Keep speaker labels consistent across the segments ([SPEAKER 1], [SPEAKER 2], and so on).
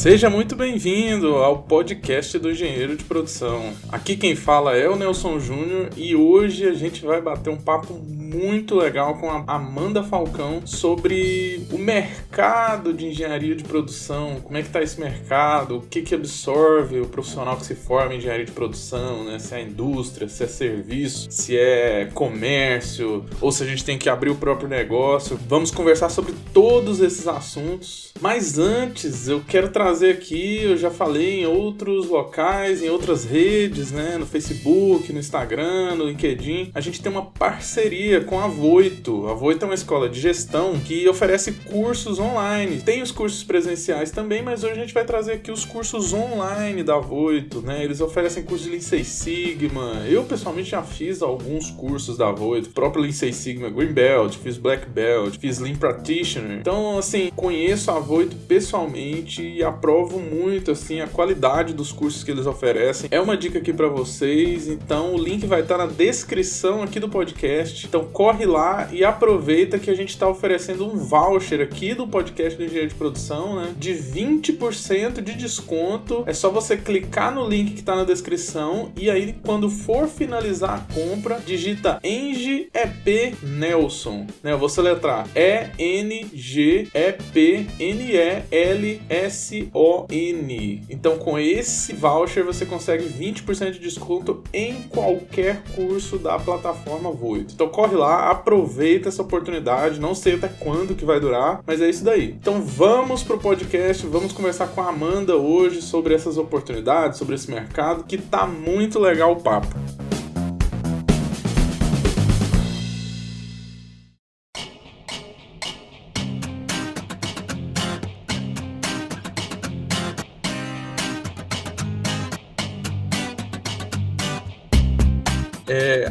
[SPEAKER 1] Seja muito bem-vindo ao podcast do Engenheiro de Produção. Aqui quem fala é o Nelson Júnior e hoje a gente vai bater um papo muito legal com a Amanda Falcão sobre o mercado de engenharia de produção, como é que tá esse mercado, o que absorve o profissional que se forma em engenharia de produção, né? Se é indústria, se é serviço, se é comércio, ou se a gente tem que abrir o próprio negócio. Vamos conversar sobre todos esses assuntos, mas antes eu quero trazer aqui, eu já falei em outros locais, em outras redes, né? No Facebook, no Instagram, no LinkedIn, a gente tem uma parceria com a Voito. A Voito é uma escola de gestão que oferece cursos online. Tem os cursos presenciais também, mas hoje a gente vai trazer aqui os cursos online da Voito, né? Eles oferecem cursos de Lean Six Sigma. Eu, pessoalmente, já fiz alguns cursos da Voito. O próprio Lean Six Sigma Green Belt, fiz Black Belt, fiz Lean Practitioner. Então, assim, conheço a Voito pessoalmente e aprovo muito, assim, a qualidade dos cursos que eles oferecem. É uma dica aqui para vocês, então o link vai estar na descrição aqui do podcast. Então, corre lá e aproveita que a gente está oferecendo um voucher aqui do podcast do Engenheiro de Produção, né? De 20% de desconto. É só você clicar no link que está na descrição e aí, quando for finalizar a compra, digita ENGEP Nelson, né? Eu vou soletrar ENGEPNELSON. Então, com esse voucher você consegue 20% de desconto em qualquer curso da plataforma Voito. Então, corre lá, aproveita essa oportunidade, não sei até quando que vai durar, mas é isso daí. Então vamos pro podcast, vamos conversar com a Amanda hoje sobre essas oportunidades, sobre esse mercado, que tá muito legal o papo.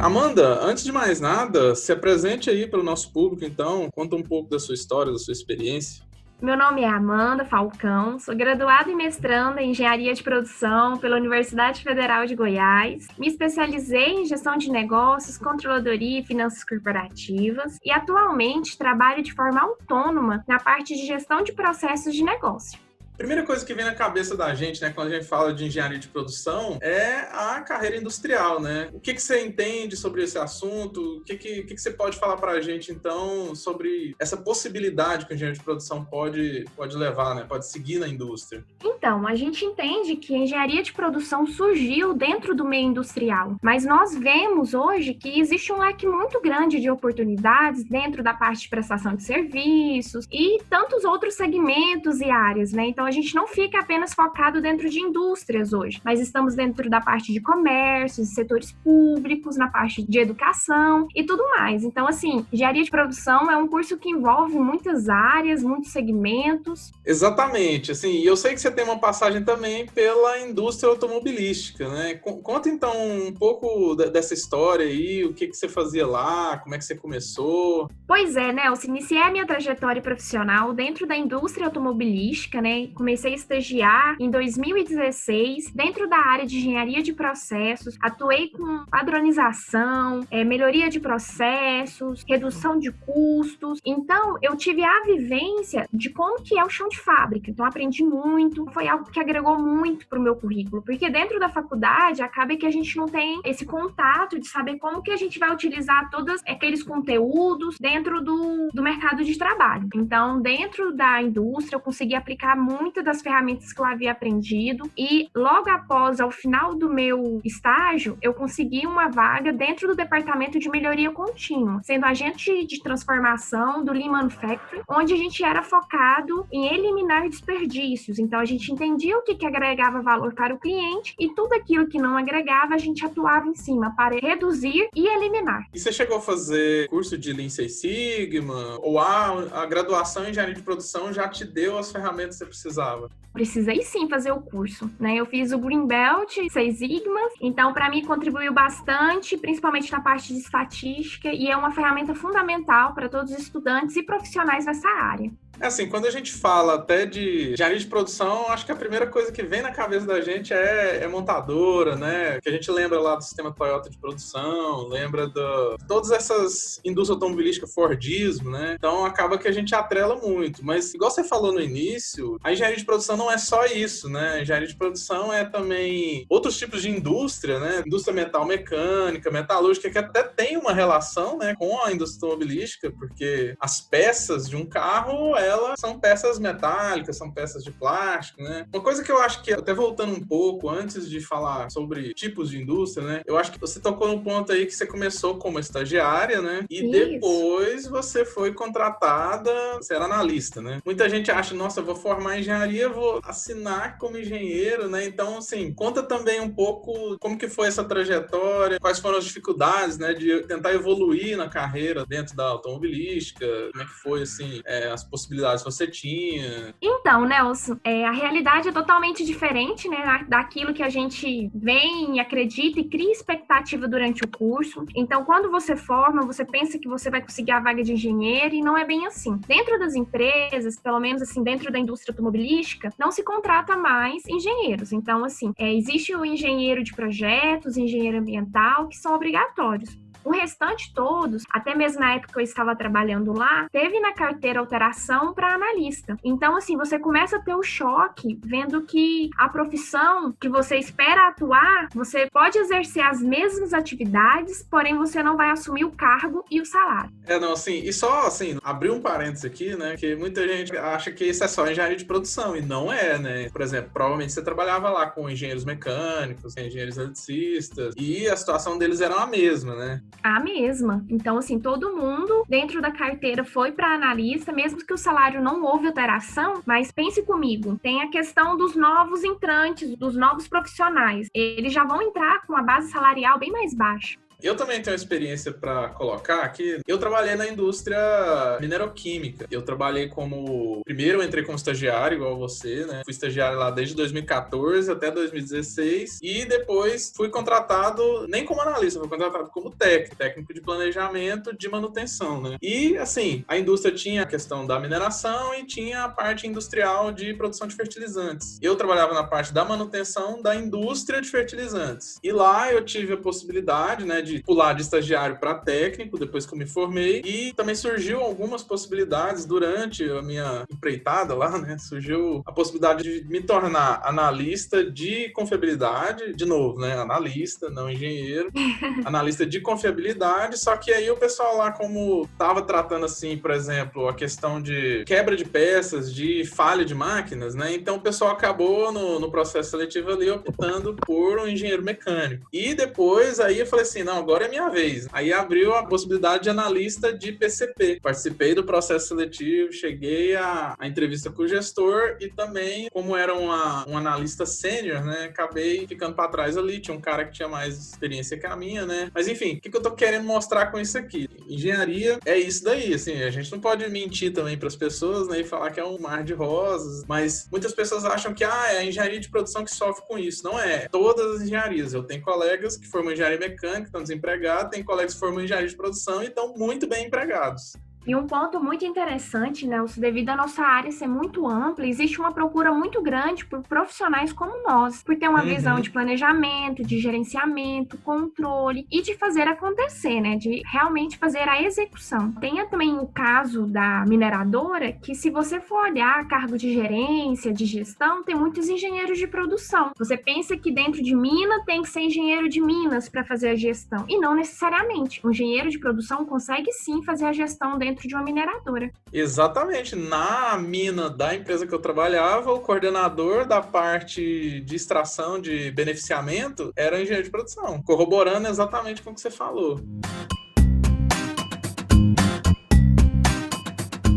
[SPEAKER 1] Amanda, antes de mais nada, se apresente aí para o nosso público, então, conta um pouco da sua história, da sua experiência.
[SPEAKER 2] Meu nome é Amanda Falcão, sou graduada e mestranda em Engenharia de Produção pela Universidade Federal de Goiás. Me especializei em Gestão de Negócios, Controladoria e Finanças Corporativas e atualmente trabalho de forma autônoma na parte de Gestão de Processos de Negócio.
[SPEAKER 1] Primeira coisa que vem na cabeça da gente, né, quando a gente fala de engenharia de produção, é a carreira industrial, né? O que você entende sobre esse assunto? O que você pode falar para a gente, então, sobre essa possibilidade que o engenheiro de produção pode levar, né? Pode seguir na indústria?
[SPEAKER 2] Então, a gente entende que a engenharia de produção surgiu dentro do meio industrial, mas nós vemos hoje que existe um leque muito grande de oportunidades dentro da parte de prestação de serviços e tantos outros segmentos e áreas, né? Então, a gente não fica apenas focado dentro de indústrias hoje, mas estamos dentro da parte de comércio, de setores públicos, na parte de educação e tudo mais. Então, assim, engenharia de produção é um curso que envolve muitas áreas, muitos segmentos.
[SPEAKER 1] Exatamente, assim, e eu sei que você tem uma passagem também pela indústria automobilística, né? Conta então um pouco dessa história aí, o que você fazia lá, como é que você começou?
[SPEAKER 2] Pois é, né? Eu iniciei a minha trajetória profissional dentro da indústria automobilística, né? Comecei a estagiar em 2016 dentro da área de engenharia de processos, atuei com padronização, melhoria de processos, redução de custos. Então, eu tive a vivência de como que é o chão de fábrica. Então, aprendi muito, foi algo que agregou muito para o meu currículo, porque dentro da faculdade acaba que a gente não tem esse contato de saber como que a gente vai utilizar todos aqueles conteúdos dentro do mercado de trabalho. Então, dentro da indústria, eu consegui aplicar muitas das ferramentas que eu havia aprendido e logo após, ao final do meu estágio, eu consegui uma vaga dentro do departamento de melhoria contínua, sendo agente de transformação do Lean Manufacturing, onde a gente era focado em eliminar desperdícios. Então, a gente entendia o que agregava valor para o cliente e tudo aquilo que não agregava, a gente atuava em cima para reduzir e eliminar.
[SPEAKER 1] E você chegou a fazer curso de Lean Six Sigma? Ou a graduação em engenharia de produção já te deu as ferramentas que você precisava?
[SPEAKER 2] Precisei sim fazer o curso, né? Eu fiz o Green Belt, Six Sigma, então para mim contribuiu bastante, principalmente na parte de estatística, e é uma ferramenta fundamental para todos os estudantes e profissionais nessa área.
[SPEAKER 1] É assim, quando a gente fala até de engenharia de produção, acho que a primeira coisa que vem na cabeça da gente é montadora, né? Que a gente lembra lá do sistema Toyota de produção, lembra de todas essas indústrias automobilísticas, Fordismo, né? Então acaba que a gente atrela muito. Mas, igual você falou no início, a engenharia de produção não é só isso, né? A engenharia de produção é também outros tipos de indústria, né? Indústria metal mecânica, metalúrgica, que até tem uma relação, né, com a indústria automobilística, porque as peças de um carro, elas são peças metálicas, são peças de plástico, né? Uma coisa que eu acho que, até voltando um pouco, antes de falar sobre tipos de indústria, né? Eu acho que você tocou no ponto aí que você começou como estagiária, né? E
[SPEAKER 2] Isso.
[SPEAKER 1] depois você foi contratada, você era analista, né? Muita gente acha, nossa, eu vou formar engenharia, vou assinar como engenheiro, né? Então, assim, conta também um pouco como que foi essa trajetória, quais foram as dificuldades, né, de tentar evoluir na carreira dentro da automobilística, como é que foi, assim, as possibilidades que você tinha.
[SPEAKER 2] Então, Nelson, a realidade é totalmente diferente, né, daquilo que a gente vem, acredita e cria expectativa durante o curso. Então, quando você forma, você pensa que você vai conseguir a vaga de engenheiro e não é bem assim. Dentro das empresas, pelo menos assim, dentro da indústria automobilística, não se contrata mais engenheiros. Então, assim, existe o engenheiro de projetos, engenheiro ambiental, que são obrigatórios. O restante todos, até mesmo na época que eu estava trabalhando lá, teve na carteira alteração para analista. Então, assim, você começa a ter o choque vendo que a profissão que você espera atuar, você pode exercer as mesmas atividades, porém você não vai assumir o cargo e o salário.
[SPEAKER 1] Não, assim, e só, assim, abrir um parênteses aqui, né, que muita gente acha que isso é só engenharia de produção, e não é, né? Por exemplo, provavelmente você trabalhava lá com engenheiros mecânicos, engenheiros eletricistas, e a situação deles era a mesma, né?
[SPEAKER 2] A mesma. Então, assim, todo mundo dentro da carteira foi para analista, mesmo que o salário não houve alteração, mas pense comigo, tem a questão dos novos entrantes, dos novos profissionais. Eles já vão entrar com a base salarial bem mais baixa.
[SPEAKER 1] Eu também tenho experiência para colocar aqui. Eu trabalhei na indústria mineroquímica. Eu trabalhei como... Primeiro eu entrei como estagiário, igual você, né? Fui estagiário lá desde 2014 até 2016. E depois fui contratado, nem como analista, fui contratado como técnico de planejamento de manutenção, né? E, assim, a indústria tinha a questão da mineração e tinha a parte industrial de produção de fertilizantes. Eu trabalhava na parte da manutenção da indústria de fertilizantes. E lá eu tive a possibilidade, né, de pular de estagiário para técnico, depois que eu me formei, e também surgiu algumas possibilidades durante a minha empreitada lá, né, surgiu a possibilidade de me tornar analista de confiabilidade, de novo, né, analista, não engenheiro, analista de confiabilidade, só que aí o pessoal lá, como estava tratando, assim, por exemplo, a questão de quebra de peças, de falha de máquinas, né, então o pessoal acabou no processo seletivo ali optando por um engenheiro mecânico. E depois, aí eu falei assim, não, agora é minha vez. Aí abriu a possibilidade de analista de PCP. Participei do processo seletivo, cheguei à entrevista com o gestor e também, como era um analista sênior, né, acabei ficando para trás ali. Tinha um cara que tinha mais experiência que a minha, né? Mas enfim, o que eu tô querendo mostrar com isso aqui? Engenharia é isso daí, assim, a gente não pode mentir também para as pessoas, né, e falar que é um mar de rosas, mas muitas pessoas acham que é a engenharia de produção que sofre com isso. Não é. Todas as engenharias. Eu tenho colegas que formam engenharia mecânica, estão desempregados, tem colegas que formam engenharia de produção e estão muito bem empregados.
[SPEAKER 2] E um ponto muito interessante, Nelson, devido à nossa área ser muito ampla, existe uma procura muito grande por profissionais como nós, por ter uma visão de planejamento, de gerenciamento, controle e de fazer acontecer, né? De realmente fazer a execução. Tem também o caso da mineradora, que se você for olhar cargo de gerência, de gestão, tem muitos engenheiros de produção. Você pensa que dentro de mina tem que ser engenheiro de minas para fazer a gestão, e não necessariamente. Um engenheiro de produção consegue sim fazer a gestão dentro de uma mineradora.
[SPEAKER 1] Exatamente. Na mina da empresa que eu trabalhava, o coordenador da parte de extração de beneficiamento era engenheiro de produção, corroborando exatamente com o que você falou.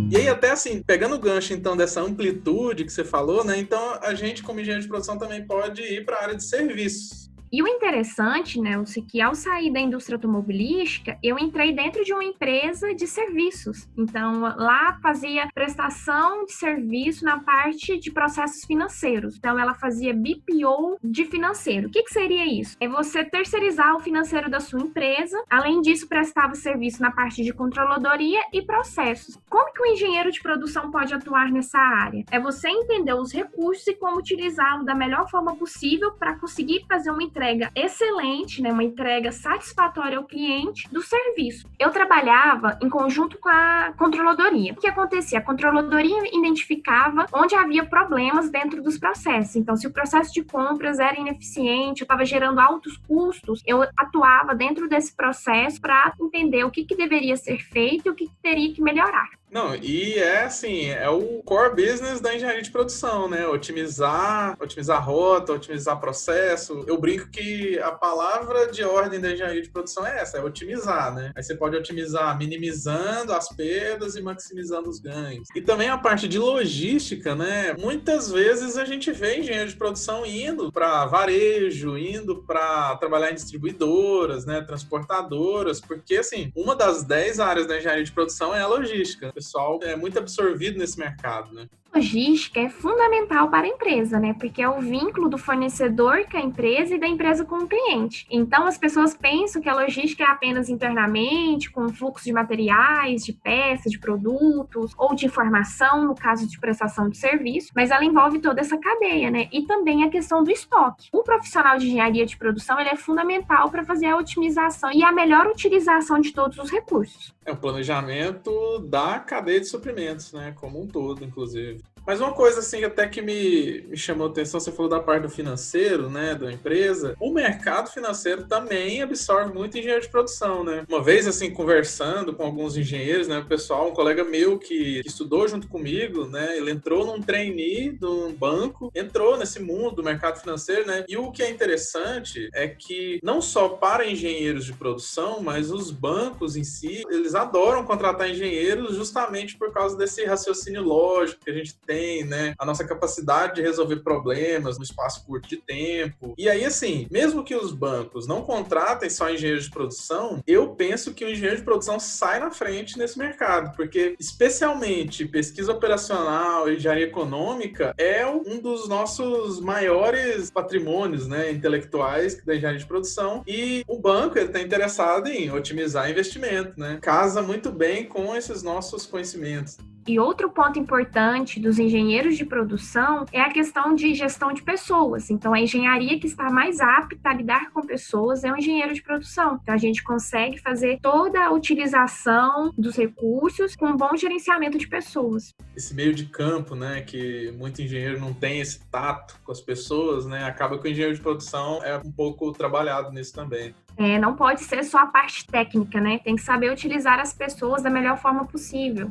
[SPEAKER 1] E aí, até assim, pegando o gancho, então, dessa amplitude que você falou, né? Então, a gente, como engenheiro de produção, também pode ir para a área de serviços.
[SPEAKER 2] E o interessante, Nelson, é que ao sair da indústria automobilística, eu entrei dentro de uma empresa de serviços. Então, lá fazia prestação de serviço na parte de processos financeiros. Então, ela fazia BPO de financeiro. O que seria isso? É você terceirizar o financeiro da sua empresa. Além disso, prestava serviço na parte de controladoria e processos. Como que o engenheiro de produção pode atuar nessa área? É você entender os recursos e como utilizá-los da melhor forma possível para conseguir fazer uma entrega excelente, né, uma entrega satisfatória ao cliente do serviço. Eu trabalhava em conjunto com a controladoria. O que acontecia? A controladoria identificava onde havia problemas dentro dos processos. Então, se o processo de compras era ineficiente, eu estava gerando altos custos, eu atuava dentro desse processo para entender o que deveria ser feito e o que teria que melhorar.
[SPEAKER 1] Não, e assim, é o core business da engenharia de produção, né? Otimizar rota, otimizar processo. Eu brinco que a palavra de ordem da engenharia de produção é essa, é otimizar, né? Aí você pode otimizar minimizando as perdas e maximizando os ganhos. E também a parte de logística, né? Muitas vezes a gente vê engenheiro de produção indo para varejo, indo para trabalhar em distribuidoras, né? Transportadoras, porque assim, uma das 10 áreas da engenharia de produção é a logística. O pessoal é muito absorvido nesse mercado, né?
[SPEAKER 2] Logística é fundamental para a empresa, né? Porque é o vínculo do fornecedor com a empresa e da empresa com o cliente. Então, as pessoas pensam que a logística é apenas internamente, com fluxo de materiais, de peças, de produtos ou de informação, no caso de prestação de serviço, mas ela envolve toda essa cadeia, né? E também a questão do estoque. O profissional de engenharia de produção, ele é fundamental para fazer a otimização e a melhor utilização de todos os recursos.
[SPEAKER 1] É o planejamento da cadeia de suprimentos, né? Como um todo, inclusive. Mas uma coisa assim até que me chamou a atenção, você falou da parte do financeiro, né, da empresa. O mercado financeiro também absorve muito engenheiro de produção, né? Uma vez assim conversando com alguns engenheiros, né, o pessoal, um colega meu que estudou junto comigo, né, ele entrou num trainee de um banco, entrou nesse mundo do mercado financeiro, né? E o que é interessante é que não só para engenheiros de produção, mas os bancos em si, eles adoram contratar engenheiros justamente por causa desse raciocínio lógico que a gente tem, né? A nossa capacidade de resolver problemas no espaço curto de tempo. E aí, assim, mesmo que os bancos não contratem só engenheiros de produção, eu penso que o engenheiro de produção sai na frente nesse mercado, porque especialmente pesquisa operacional e engenharia econômica é um dos nossos maiores patrimônios, né, intelectuais da engenharia de produção, e o banco está interessado em otimizar investimento, né? Casa muito bem com esses nossos conhecimentos.
[SPEAKER 2] E outro ponto importante dos engenheiros de produção é a questão de gestão de pessoas. Então, a engenharia que está mais apta a lidar com pessoas é o engenheiro de produção. Então, a gente consegue fazer toda a utilização dos recursos com um bom gerenciamento de pessoas.
[SPEAKER 1] Esse meio de campo, né, que muito engenheiro não tem esse tato com as pessoas, né, acaba que o engenheiro de produção é um pouco trabalhado nisso também.
[SPEAKER 2] Não pode ser só a parte técnica, né? Tem que saber utilizar as pessoas da melhor forma possível.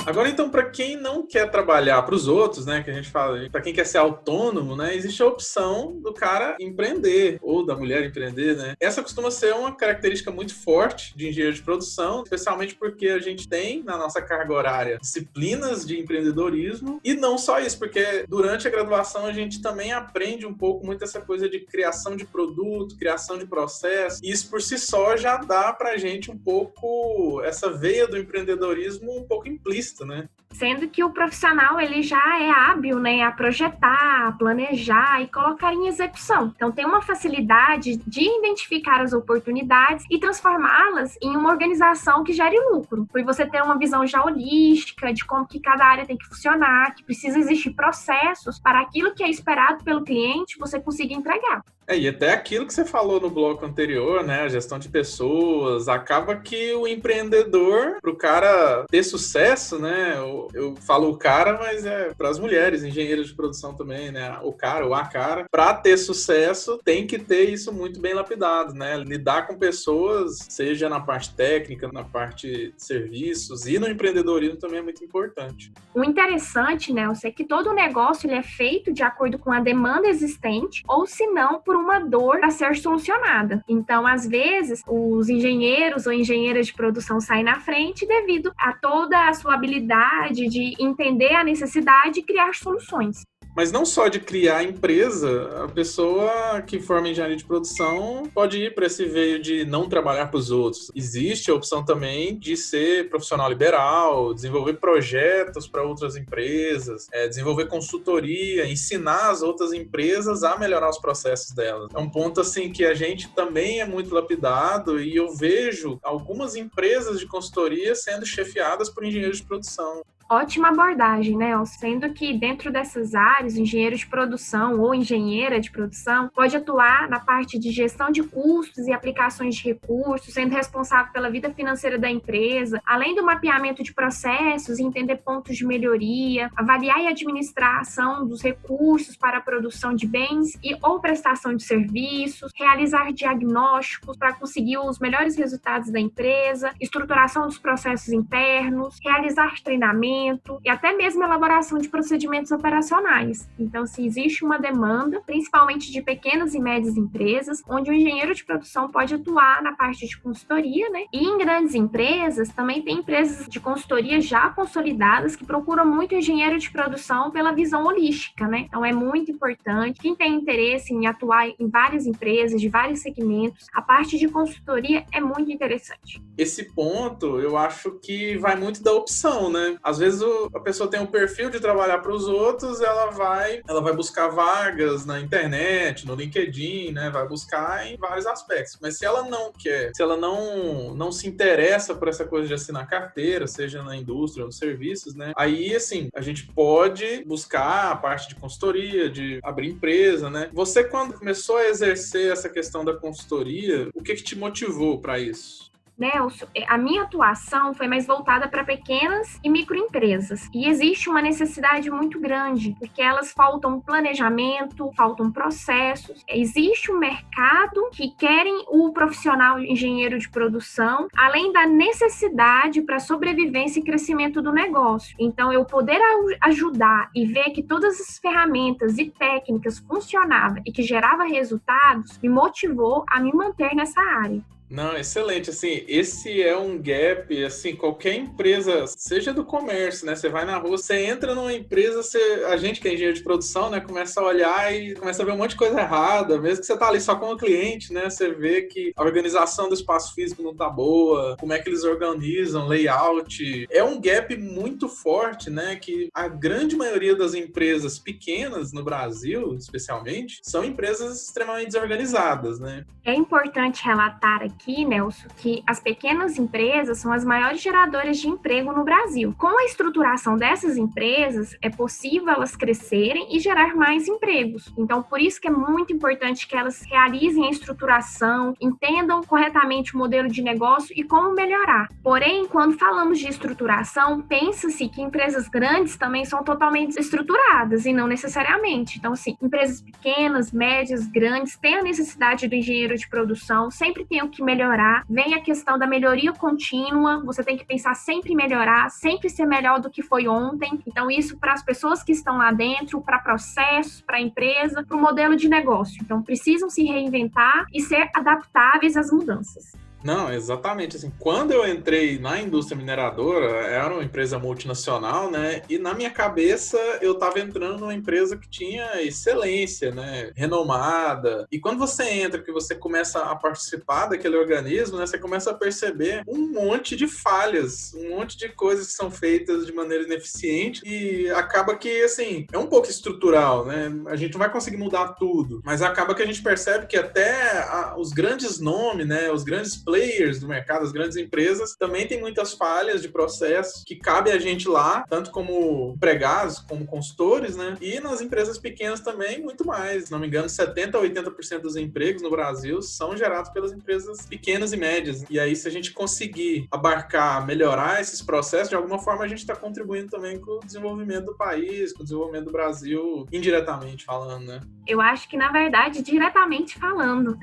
[SPEAKER 1] Agora, então, para quem não quer trabalhar para os outros, né, que a gente fala, para quem quer ser autônomo, né, existe a opção do cara empreender ou da mulher empreender, né? Essa costuma ser uma característica muito forte de engenheiro de produção, especialmente porque a gente tem na nossa carga horária disciplinas de empreendedorismo e não só isso, porque durante a graduação a gente também aprende um pouco muito essa coisa de criação de produto, criação de processo, e isso por si só já dá para a gente um pouco essa veia do empreendedorismo um pouco implícita, né?
[SPEAKER 2] Sendo que o profissional ele já é hábil, né, a projetar, a planejar e colocar em execução. Então tem uma facilidade de identificar as oportunidades e transformá-las em uma organização que gere lucro. Por você ter uma visão já holística de como que cada área tem que funcionar, que precisa existir processos para aquilo que é esperado pelo cliente você conseguir entregar.
[SPEAKER 1] E até aquilo que você falou no bloco anterior, né, a gestão de pessoas, acaba que o empreendedor, para o cara ter sucesso, né, eu falo o cara, mas é para as mulheres, engenheiros de produção também, né, o cara ou a cara, para ter sucesso tem que ter isso muito bem lapidado, né, lidar com pessoas, seja na parte técnica, na parte de serviços e no empreendedorismo também é muito importante.
[SPEAKER 2] O interessante, né, eu sei que todo negócio ele é feito de acordo com a demanda existente ou se não por uma dor a ser solucionada. Então, às vezes, os engenheiros ou engenheiras de produção saem na frente devido a toda a sua habilidade de entender a necessidade e criar soluções.
[SPEAKER 1] Mas não só de criar empresa, a pessoa que forma engenharia de produção pode ir para esse veio de não trabalhar para os outros. Existe a opção também de ser profissional liberal, desenvolver projetos para outras empresas, desenvolver consultoria, ensinar as outras empresas a melhorar os processos delas. É um ponto assim que a gente também é muito lapidado e eu vejo algumas empresas de consultoria sendo chefiadas por engenheiros de produção.
[SPEAKER 2] Ótima abordagem, né? Sendo que dentro dessas áreas, o engenheiro de produção ou engenheira de produção pode atuar na parte de gestão de custos e aplicações de recursos, sendo responsável pela vida financeira da empresa, além do mapeamento de processos, entender pontos de melhoria, avaliar e administrar a ação dos recursos para a produção de bens e ou prestação de serviços, realizar diagnósticos para conseguir os melhores resultados da empresa, estruturação dos processos internos, realizar treinamentos, e até mesmo elaboração de procedimentos operacionais. Então, se existe uma demanda, principalmente de pequenas e médias empresas, onde o engenheiro de produção pode atuar na parte de consultoria, né? E em grandes empresas, também tem empresas de consultoria já consolidadas que procuram muito engenheiro de produção pela visão holística, né? Então, é muito importante. Quem tem interesse em atuar em várias empresas, de vários segmentos, a parte de consultoria é muito interessante.
[SPEAKER 1] Esse ponto, eu acho que vai muito da opção, né? Às vezes a pessoa tem um perfil de trabalhar para os outros, ela vai buscar vagas na internet, no LinkedIn, né? Vai buscar em vários aspectos. Mas se ela não quer, se ela não se interessa por essa coisa de assinar carteira, seja na indústria ou nos serviços, né? Aí, assim, a gente pode buscar a parte de consultoria, de abrir empresa, né? Você, quando começou a exercer essa questão da consultoria, o que te motivou para isso?
[SPEAKER 2] Nelson, a minha atuação foi mais voltada para pequenas e microempresas. E existe uma necessidade muito grande, porque elas faltam planejamento, faltam processos. Existe um mercado que querem o profissional engenheiro de produção, além da necessidade para sobrevivência e crescimento do negócio. Então, eu poder ajudar e ver que todas as ferramentas e técnicas funcionavam e que gerava resultados, me motivou a me manter nessa área.
[SPEAKER 1] Não, excelente, assim, esse é um gap, assim, qualquer empresa, seja do comércio, né, você vai na rua, você entra numa empresa, a gente que é engenheiro de produção, né, começa a olhar e começa a ver um monte de coisa errada, mesmo que você tá ali só com o cliente, né, você vê que a organização do espaço físico não tá boa, como é que eles organizam, layout, é um gap muito forte, né, que a grande maioria das empresas pequenas no Brasil, especialmente, são empresas extremamente desorganizadas, né.
[SPEAKER 2] É importante relatar aqui, Nelson, que as pequenas empresas são as maiores geradoras de emprego no Brasil. Com a estruturação dessas empresas, é possível elas crescerem e gerar mais empregos. Então, por isso que é muito importante que elas realizem a estruturação, entendam corretamente o modelo de negócio e como melhorar. Porém, quando falamos de estruturação, pensa-se que empresas grandes também são totalmente estruturadas e não necessariamente. Então, sim, empresas pequenas, médias, grandes têm a necessidade do engenheiro de produção, sempre tem o que melhorar, vem a questão da melhoria contínua, você tem que pensar sempre em melhorar, sempre ser melhor do que foi ontem. Então, isso para as pessoas que estão lá dentro, para processos, para a empresa, para o modelo de negócio. Então, precisam se reinventar e ser adaptáveis às mudanças.
[SPEAKER 1] Não, exatamente, assim, quando eu entrei na indústria mineradora, era uma empresa multinacional, né, e na minha cabeça eu tava entrando numa empresa que tinha excelência, né, renomada, e quando você entra, que você começa a participar daquele organismo, né, você começa a perceber um monte de falhas, um monte de coisas que são feitas de maneira ineficiente, e acaba que, assim, é um pouco estrutural, né, a gente não vai conseguir mudar tudo, mas acaba que a gente percebe que até os grandes nomes, né, os grandes players do mercado, as grandes empresas, também tem muitas falhas de processo que cabe a gente lá, tanto como empregados, como consultores, né? E nas empresas pequenas também, muito mais. Se não me engano, 70% a 80% dos empregos no Brasil são gerados pelas empresas pequenas e médias. E aí, se a gente conseguir abarcar, melhorar esses processos, de alguma forma a gente está contribuindo também com o desenvolvimento do país, com o desenvolvimento do Brasil, indiretamente falando, né?
[SPEAKER 2] Eu acho que, na verdade, diretamente falando.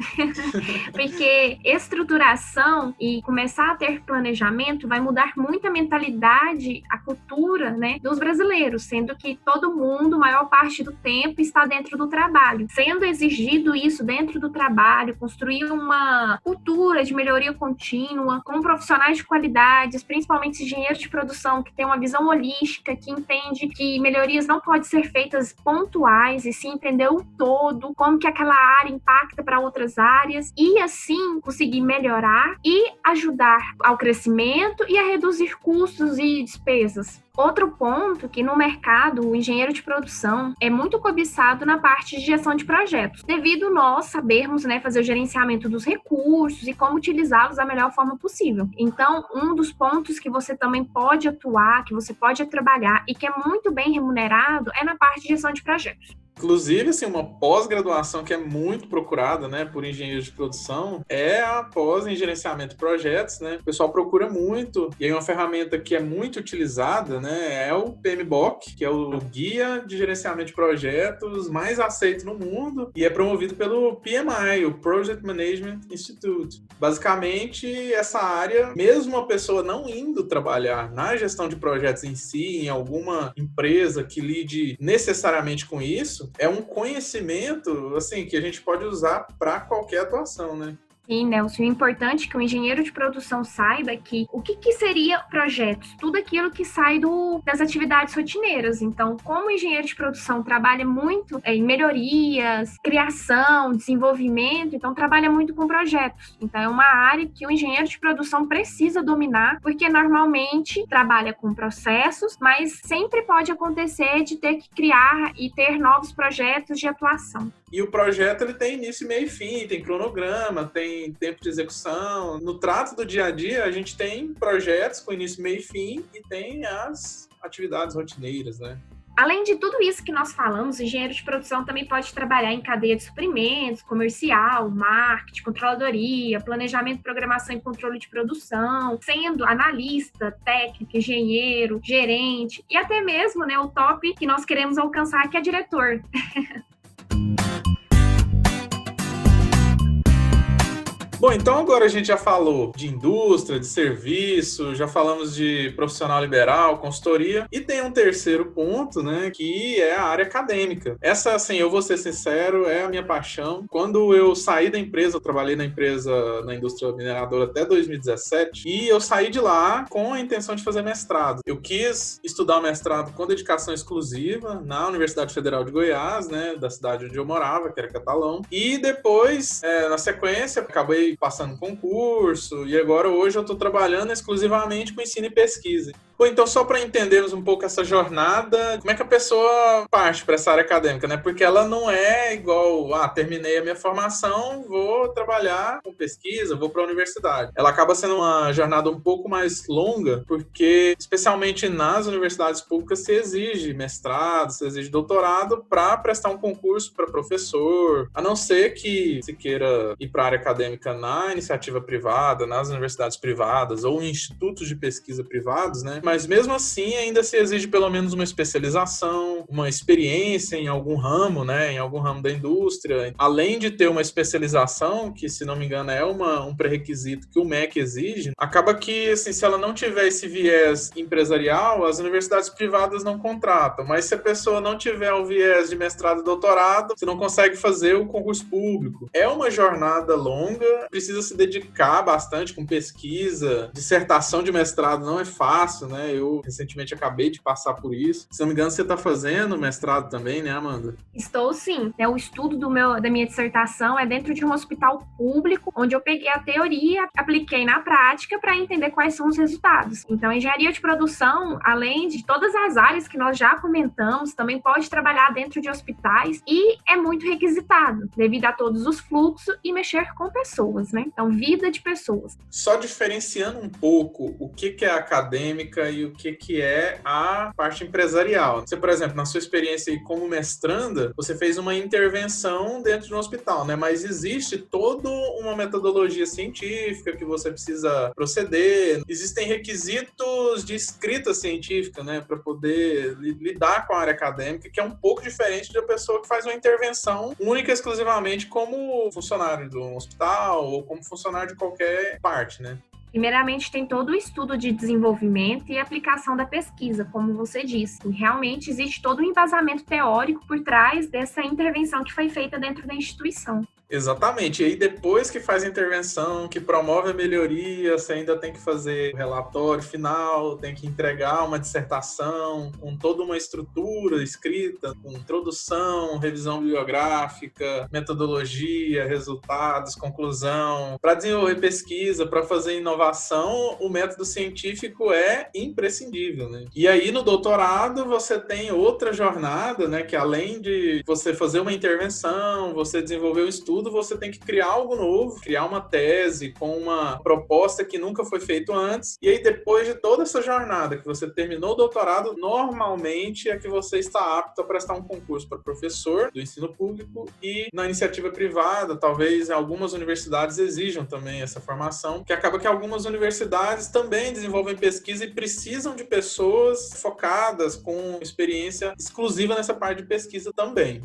[SPEAKER 2] Porque estruturação criação e começar a ter planejamento vai mudar muito a mentalidade, a cultura, né, dos brasileiros, sendo que todo mundo, maior parte do tempo, está dentro do trabalho. Sendo exigido isso dentro do trabalho, construir uma cultura de melhoria contínua, com profissionais de qualidades, principalmente engenheiros de produção, que tem uma visão holística, que entende que melhorias não podem ser feitas pontuais, e sim entender o todo, como que aquela área impacta para outras áreas, e assim conseguir melhorar e ajudar ao crescimento e a reduzir custos e despesas. Outro ponto que no mercado o engenheiro de produção é muito cobiçado na parte de gestão de projetos, devido nós sabermos, né, fazer o gerenciamento dos recursos e como utilizá-los da melhor forma possível. Então, um dos pontos que você também pode atuar, que você pode trabalhar e que é muito bem remunerado é na parte de gestão de projetos.
[SPEAKER 1] Inclusive, assim, uma pós-graduação que é muito procurada, né, por engenheiros de produção é a pós em gerenciamento de projetos, né? O pessoal procura muito, e aí uma ferramenta que é muito utilizada, né, é o PMBOK, que é o Guia de Gerenciamento de Projetos mais aceito no mundo e é promovido pelo PMI, o Project Management Institute. Basicamente, essa área, mesmo a pessoa não indo trabalhar na gestão de projetos em si, em alguma empresa que lide necessariamente com isso, é um conhecimento, assim, que a gente pode usar para qualquer atuação, né?
[SPEAKER 2] Sim, Nelson, o importante é que o engenheiro de produção saiba que o que seria projetos? Tudo aquilo que sai das atividades rotineiras. Então, como o engenheiro de produção trabalha muito em melhorias, criação, desenvolvimento, então trabalha muito com projetos. Então, é uma área que o engenheiro de produção precisa dominar, porque normalmente trabalha com processos, mas sempre pode acontecer de ter que criar e ter novos projetos de atuação.
[SPEAKER 1] E o projeto ele tem início, meio e fim, tem cronograma, tem tempo de execução. No trato do dia a dia, a gente tem projetos com início, meio e fim e tem as atividades rotineiras, né?
[SPEAKER 2] Além de tudo isso que nós falamos, o engenheiro de produção também pode trabalhar em cadeia de suprimentos, comercial, marketing, controladoria, planejamento, programação e controle de produção, sendo analista, técnico, engenheiro, gerente e até mesmo, né, o top que nós queremos alcançar, que é diretor.
[SPEAKER 1] Bom, então agora a gente já falou de indústria, de serviço, já falamos de profissional liberal, consultoria, e tem um terceiro ponto, né, que é a área acadêmica. Essa, assim, eu vou ser sincero, é a minha paixão. Quando eu saí da empresa, eu trabalhei na empresa, na indústria mineradora até 2017, e eu saí de lá com a intenção de fazer mestrado. Eu quis estudar o mestrado com dedicação exclusiva na Universidade Federal de Goiás, né, da cidade onde eu morava, que era Catalão, e depois, na sequência, acabei passando concurso e agora hoje eu estou trabalhando exclusivamente com ensino e pesquisa. Bom, então só para entendermos um pouco essa jornada, como é que a pessoa parte para essa área acadêmica, né? Porque ela não é igual, terminei a minha formação, vou trabalhar com pesquisa, vou para a universidade. Ela acaba sendo uma jornada um pouco mais longa, porque especialmente nas universidades públicas se exige mestrado, se exige doutorado para prestar um concurso para professor, a não ser que se queira ir para a área acadêmica na iniciativa privada, nas universidades privadas ou em institutos de pesquisa privados, né? Mas mesmo assim ainda se exige pelo menos uma especialização, uma experiência em algum ramo, né? Em algum ramo da indústria. Além de ter uma especialização, que se não me engano é um pré-requisito que o MEC exige, acaba que, assim, se ela não tiver esse viés empresarial, as universidades privadas não contratam. Mas se a pessoa não tiver o viés de mestrado e doutorado, você não consegue fazer o concurso público. É uma jornada longa, precisa se dedicar bastante com pesquisa, dissertação de mestrado não é fácil, né? Eu recentemente acabei de passar por isso. Se não me engano, você está fazendo mestrado também, né, Amanda?
[SPEAKER 2] Estou sim. O estudo da minha dissertação é dentro de um hospital público, onde eu peguei a teoria, apliquei na prática para entender quais são os resultados. Então, a engenharia de produção, além de todas as áreas que nós já comentamos, também pode trabalhar dentro de hospitais e é muito requisitado, devido a todos os fluxos e mexer com pessoas, né? Então, vida de pessoas.
[SPEAKER 1] Só diferenciando um pouco o que é acadêmica acadêmica e o que é a parte empresarial. Você, por exemplo, na sua experiência aí como mestranda, você fez uma intervenção dentro de um hospital, né? Mas existe toda uma metodologia científica que você precisa proceder. Existem requisitos de escrita científica, né? Para poder lidar com a área acadêmica, que é um pouco diferente de uma pessoa que faz uma intervenção única e exclusivamente como funcionário do hospital ou como funcionário de qualquer parte, né?
[SPEAKER 2] Primeiramente, tem todo o estudo de desenvolvimento e aplicação da pesquisa, como você disse. E realmente existe todo um embasamento teórico por trás dessa intervenção que foi feita dentro da instituição.
[SPEAKER 1] Exatamente. E aí, depois que faz a intervenção, que promove a melhoria, você ainda tem que fazer o relatório final, tem que entregar uma dissertação com toda uma estrutura escrita, com introdução, revisão bibliográfica, metodologia, resultados, conclusão. Para desenvolver pesquisa, para fazer inovação, o método científico é imprescindível, né? E aí, no doutorado, você tem outra jornada, né? Que além de você fazer uma intervenção, você desenvolver um estudo, você tem que criar algo novo, criar uma tese com uma proposta que nunca foi feito antes. E aí, depois de toda essa jornada que você terminou o doutorado, normalmente é que você está apto a prestar um concurso para professor do ensino público, e na iniciativa privada, talvez algumas universidades exijam também essa formação, que acaba que algumas universidades também desenvolvem pesquisa e precisam de pessoas focadas com experiência exclusiva nessa parte de pesquisa também.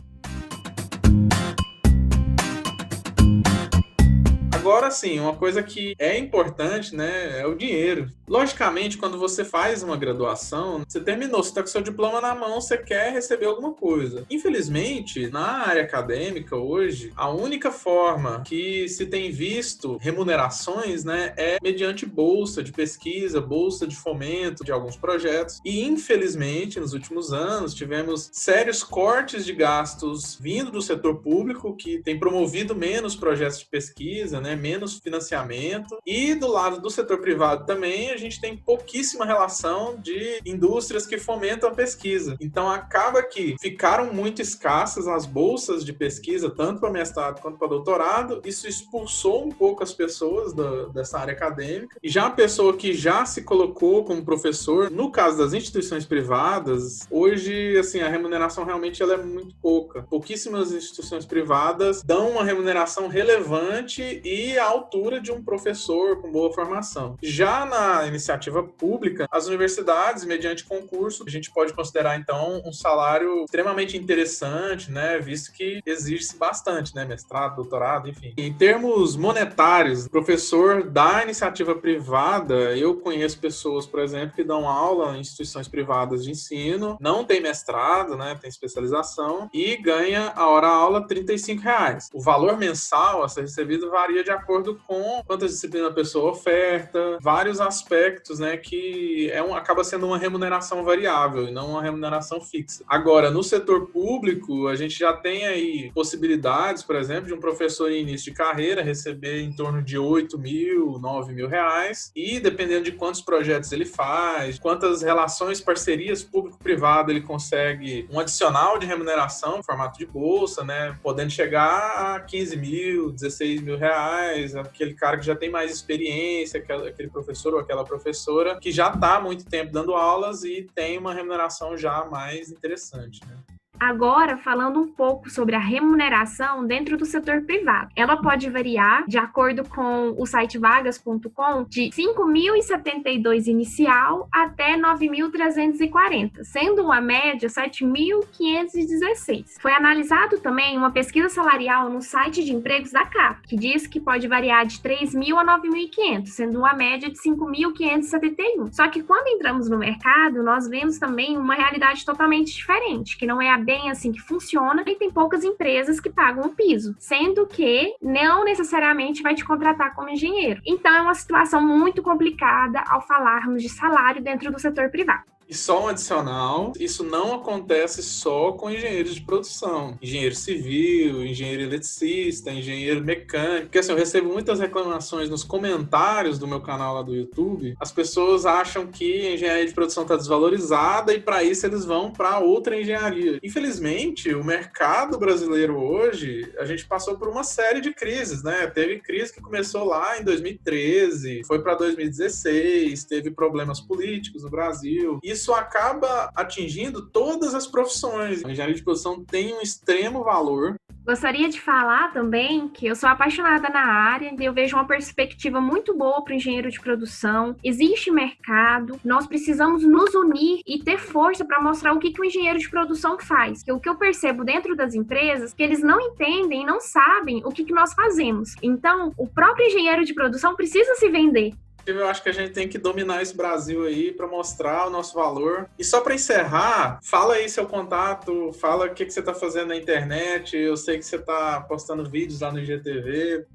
[SPEAKER 1] Agora, sim, uma coisa que é importante, né, é o dinheiro. Logicamente, quando você faz uma graduação, você terminou, você está com seu diploma na mão, você quer receber alguma coisa. Infelizmente, na área acadêmica hoje, a única forma que se tem visto remunerações, né, é mediante bolsa de pesquisa, bolsa de fomento de alguns projetos. E, infelizmente, nos últimos anos, tivemos sérios cortes de gastos vindo do setor público, que tem promovido menos projetos de pesquisa, né, menos financiamento, e do lado do setor privado também a gente tem pouquíssima relação de indústrias que fomentam a pesquisa. Então acaba que ficaram muito escassas as bolsas de pesquisa, tanto para mestrado quanto para doutorado. Isso expulsou um pouco as pessoas dessa área acadêmica, e já a pessoa que já se colocou como professor, no caso das instituições privadas, hoje assim, a remuneração realmente ela é muito pouca. Pouquíssimas instituições privadas dão uma remuneração relevante e à altura de um professor com boa formação. Já na iniciativa pública, as universidades, mediante concurso, a gente pode considerar, então, um salário extremamente interessante, né, visto que exige-se bastante, né, mestrado, doutorado, enfim. Em termos monetários, professor da iniciativa privada, eu conheço pessoas, por exemplo, que dão aula em instituições privadas de ensino, não tem mestrado, né, tem especialização, e ganha a hora-aula R$35. O valor mensal a ser recebido varia de acordo com quantas disciplinas a pessoa oferta, vários aspectos, né, que acaba sendo uma remuneração variável e não uma remuneração fixa. Agora, no setor público, a gente já tem aí possibilidades, por exemplo, de um professor em início de carreira receber em torno de R$8.000, R$9.000, e dependendo de quantos projetos ele faz, quantas relações, parcerias público-privado ele consegue um adicional de remuneração em formato de bolsa, né, podendo chegar a R$15.000, R$16.000, aquele cara que já tem mais experiência, aquele professor ou aquela professora que já está há muito tempo dando aulas e tem uma remuneração já mais interessante, né?
[SPEAKER 2] Agora, falando um pouco sobre a remuneração dentro do setor privado. Ela pode variar, de acordo com o site vagas.com, de R$5.072 inicial até R$9.340, sendo uma média R$7.516. Foi analisado também uma pesquisa salarial no site de empregos da CAP, que diz que pode variar de R$3.000 a R$9.500, sendo uma média de R$5.571. Só que quando entramos no mercado, nós vemos também uma realidade totalmente diferente, que não é bem assim que funciona, e tem poucas empresas que pagam o piso, sendo que não necessariamente vai te contratar como engenheiro. Então é uma situação muito complicada ao falarmos de salário dentro do setor privado.
[SPEAKER 1] E só um adicional, isso não acontece só com engenheiros de produção. Engenheiro civil, engenheiro eletricista, engenheiro mecânico. Porque assim, eu recebo muitas reclamações nos comentários do meu canal lá do YouTube. As pessoas acham que a engenharia de produção está desvalorizada e para isso eles vão para outra engenharia. Infelizmente, o mercado brasileiro hoje, a gente passou por uma série de crises, né? Teve crise que começou lá em 2013, foi para 2016, teve problemas políticos no Brasil. Isso acaba atingindo todas as profissões. A engenharia de produção tem um extremo valor.
[SPEAKER 2] Gostaria de falar também que eu sou apaixonada na área e eu vejo uma perspectiva muito boa para o engenheiro de produção. Existe mercado, nós precisamos nos unir e ter força para mostrar o que o engenheiro de produção faz. O que eu percebo dentro das empresas é que eles não entendem, não sabem o que nós fazemos. Então, o próprio engenheiro de produção precisa se vender.
[SPEAKER 1] Eu acho que a gente tem que dominar esse Brasil aí para mostrar o nosso valor. E só para encerrar, fala aí seu contato, fala o que você está fazendo na internet. Eu sei que você está postando vídeos lá no IGTV.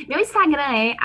[SPEAKER 2] Meu Instagram é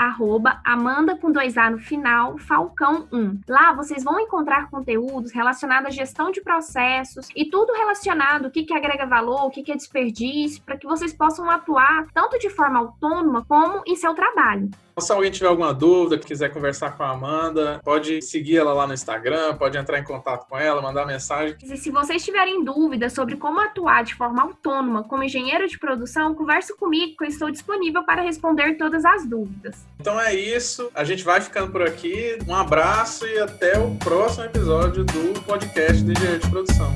[SPEAKER 2] @Amanda com 2A no final, Falcão1. Lá vocês vão encontrar conteúdos relacionados à gestão de processos e tudo relacionado, o que agrega valor, o que é desperdício, para que vocês possam atuar tanto de forma autônoma como em seu trabalho.
[SPEAKER 1] Se alguém tiver alguma dúvida, quiser conversar com a Amanda, pode seguir ela lá no Instagram, pode entrar em contato com ela, mandar mensagem.
[SPEAKER 2] E se vocês tiverem dúvidas sobre como atuar de forma autônoma como engenheiro de produção, converse comigo, que eu estou disponível para responder todas as dúvidas.
[SPEAKER 1] Então é isso, a gente vai ficando por aqui. Um abraço e até o próximo episódio do podcast do Engenheiro de Produção.